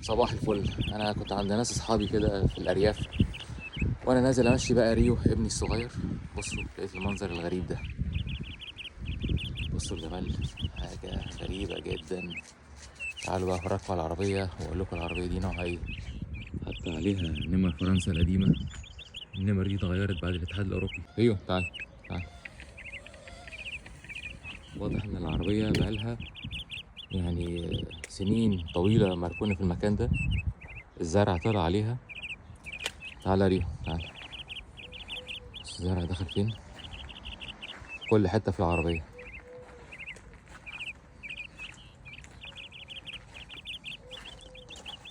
صباح الفل. انا كنت عند ناس اصحابي كده في الارياف، وانا نازل امشي بقى ريو ابني الصغير. بصوا لقيت المنظر الغريب ده. بصوا الجمال، حاجه غريبه جدا. تعالوا بقى افرجكم على العربيه واقول لكم العربيه دي نوعها ايه. حتى عليها نمر فرنسا القديمه. النمر دي اتغيرت بعد الاتحاد الاوروبي. ريو تعال تعال. واضح ان العربيه بقالها يعني سنين طويله مركونه في المكان ده. الزرع طلع عليها. تعال يا ريو تعال. بص الزرع دخل فين، كل حته في العربيه.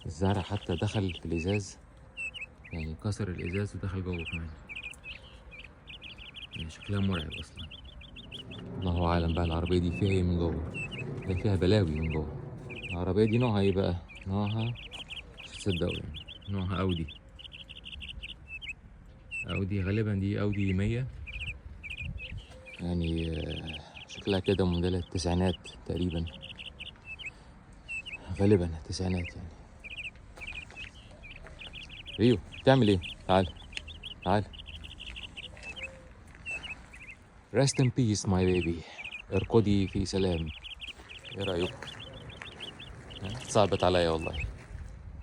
الزرع حتى دخل في الازاز، يعني كسر الازاز ودخل جوه كمان. يعني شكلها مرعب اصلا. الله اعلم بقى العربيه دي فيها ايه من جوه. هي فيها بلاوي من جوه. العربيه دي نوعها ايه بقى؟ نوعها مش تصدقوا يعني، نوعها اودي. اودي غالبا، دي اودي 100 يعني. شكلها كده موديل التسعينات تقريبا، غالبا التسعينات يعني. ريو بتعمل ايه؟ تعال تعال. rest in peace my baby. ارقدي في سلام. ايه رايكم؟ صعبت عليا والله.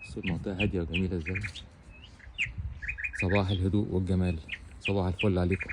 بس المنطقة هادية وجميلة ازاي. صباح الهدوء والجمال. صباح الفل عليكم.